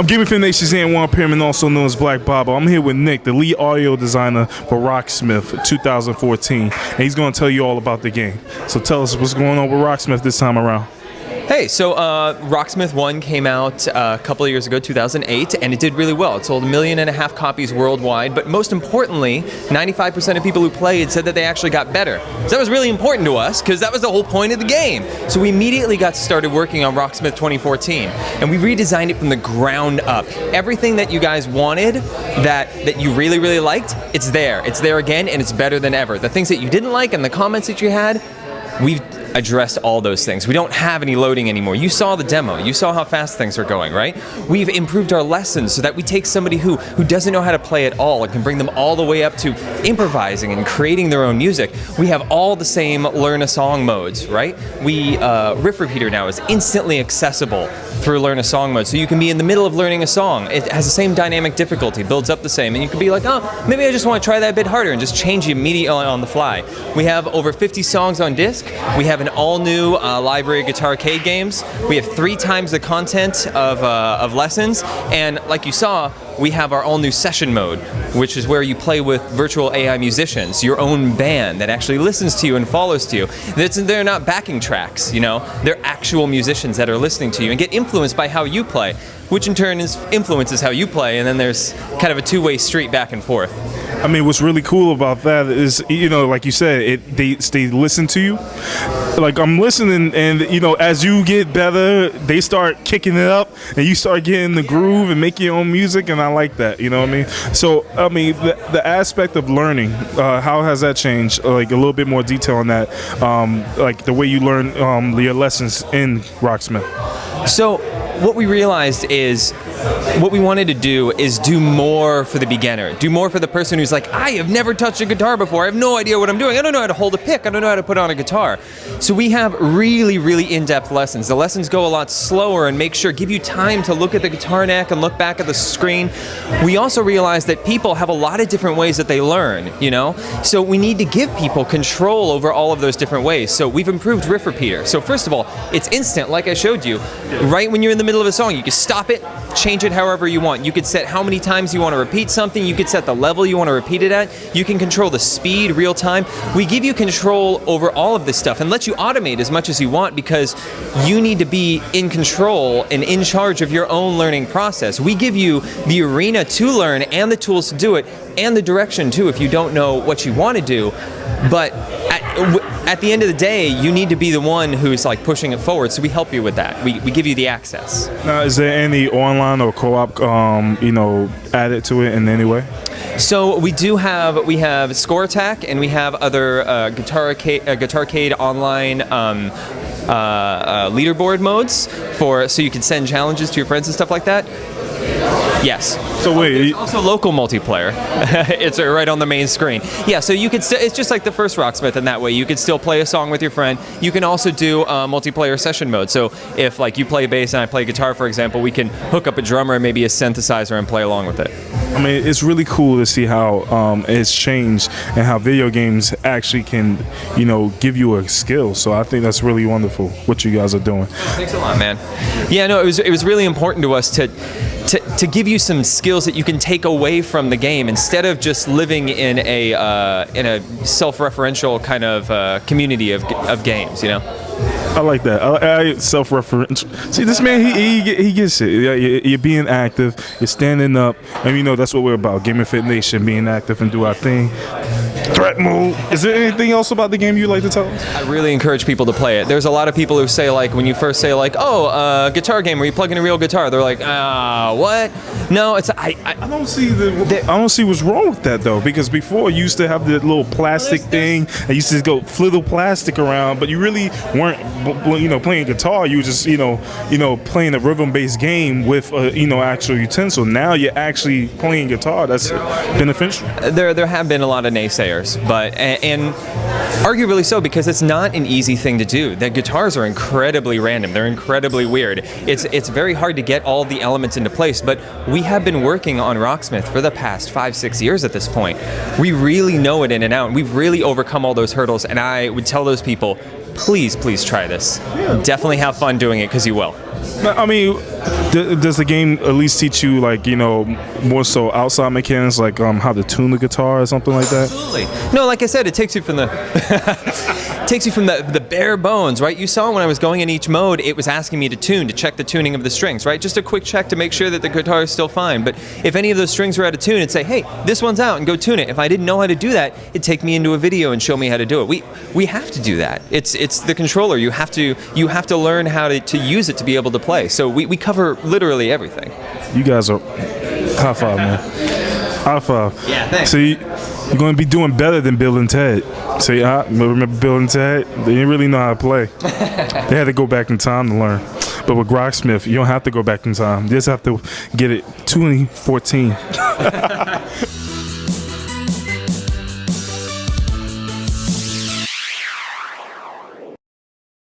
I'm GamerFitNation's Antwand, Pearman, also known as Black Baba. I'm here with Nick, the lead audio designer for Rocksmith 2014, and he's going to tell you all about the game. So tell us what's going on with Rocksmith this time around. Hey, so Rocksmith 1 came out a couple of years ago, 2008, and it did really well. It sold 1.5 million copies worldwide, but most importantly, 95% of people who played said that they actually got better. So that was really important to us, because that was the whole point of the game. So we immediately got started working on Rocksmith 2014, and we redesigned it from the ground up. Everything that you guys wanted, that you really, really liked, it's there. It's there again, and it's better than ever. The things that you didn't like and the comments that you had, we've addressed all those things. We don't have any loading anymore. You saw the demo. You saw how fast things are going, right? We've improved our lessons so that we take somebody who doesn't know how to play at all and can bring them all the way up to improvising and creating their own music. We have all the same learn a song modes, right? Riff Repeater now is instantly accessible through learn a song mode. So you can be in the middle of learning a song. It has the same dynamic difficulty, builds up the same, and you can be like, oh, maybe I just want to try that a bit harder and just change it immediately on the fly. We have over 50 songs on disc. We have an all-new library of Guitar Arcade games. We have 3 times the content of lessons, and like you saw, we have our all-new session mode, which is where you play with virtual AI musicians, your own band that actually listens to you and follows to you. They're not backing tracks, you know? They're actual musicians that are listening to you and get influenced by how you play, which in turn influences how you play, and then there's kind of a two-way street back and forth. I mean, what's really cool about that is, you know, like you said, they listen to you. Like, I'm listening, and, you know, as you get better, they start kicking it up, and you start getting the groove and making your own music, and I like that, you know what I mean? So, I mean, the aspect of learning, how has that changed? Like, a little bit more detail on that, like the way you learn your lessons in Rocksmith. So, what we realized is, what we wanted to do is do more for the beginner. Do more for the person who's like, I have never touched a guitar before. I have no idea what I'm doing. I don't know how to hold a pick. I don't know how to put on a guitar. So we have really, really in-depth lessons. The lessons go a lot slower and give you time to look at the guitar neck and look back at the screen. We also realize that people have a lot of different ways that they learn, you know? So we need to give people control over all of those different ways. So we've improved Riff Repeater. So first of all, it's instant, like I showed you. Right when you're in the middle of a song, you can stop it, change it however you want. You could set how many times you want to repeat something. You could set the level you want to repeat it at. You can control the speed, real time. We give you control over all of this stuff and let you automate as much as you want, because you need to be in control and in charge of your own learning process. We give you the arena to learn and the tools to do it, and the direction too if you don't know what you want to do. But at the end of the day, you need to be the one who's like pushing it forward, so we help you with that. We give you the access. Now, is there any online or co-op, you know, added to it in any way? So we have Score Attack, and we have other Guitar Arcade online leaderboard modes so you can send challenges to your friends and stuff like that. Yes. So wait. Also local multiplayer. It's right on the main screen. Yeah, so you could it's just like the first Rocksmith in that way. You could still play a song with your friend. You can also do multiplayer session mode. So if like you play bass and I play guitar, for example, we can hook up a drummer and maybe a synthesizer and play along with it. I mean, it's really cool to see how it's changed and how video games actually can, you know, give you a skill. So I think that's really wonderful what you guys are doing. Thanks a lot, man. Yeah, no, it was really important to us to give you some skills that you can take away from the game instead of just living in a self-referential kind of community of games, you know. I like that. I self-referential. See, this man, he gets it. You're being active. You're standing up, and you know that's what we're about. GamerFitNation, being active and do our thing. Threat mode. Is there anything else about the game you'd like to tell us? I really encourage people to play it. There's a lot of people who say, like, when you first say, like, oh, guitar game where you plug in a real guitar, they're like, what? No, it's I don't see what's wrong with that though, because before you used to have the little plastic thing. I used to go flittle plastic around, but you really weren't, you know, playing guitar. You were just, you know, playing a rhythm-based game with a, you know, actual utensil. Now you're actually playing guitar. That's beneficial. There have been a lot of naysayers, but and arguably so, because it's not an easy thing to do. The guitars are incredibly random. They're incredibly weird. It's very hard to get all the elements into place, but we have been working on Rocksmith for the past 5-6 years at this point. We really know it in and out, and we've really overcome all those hurdles, and I would tell those people, please try this. Definitely have fun doing it because you will. I mean, does the game at least teach you, like, you know, more so outside mechanics, like how to tune the guitar or something like that? Absolutely. No, like I said, it takes you from the the bare bones, right? You saw when I was going in each mode, it was asking me to check the tuning of the strings, right? Just a quick check to make sure that the guitar is still fine. But if any of those strings were out of tune, it'd say, hey, this one's out, and go tune it. If I didn't know how to do that, it'd take me into a video and show me how to do it. We have to do that. It's the controller. You have to learn how to use it to be able to play. So we cover literally everything. You guys are high five, man. High five. Yeah, thanks. See, you're going to be doing better than Bill and Ted. See, I remember Bill and Ted? They didn't really know how to play. They had to go back in time to learn. But with Rocksmith, you don't have to go back in time. You just have to get it 2014.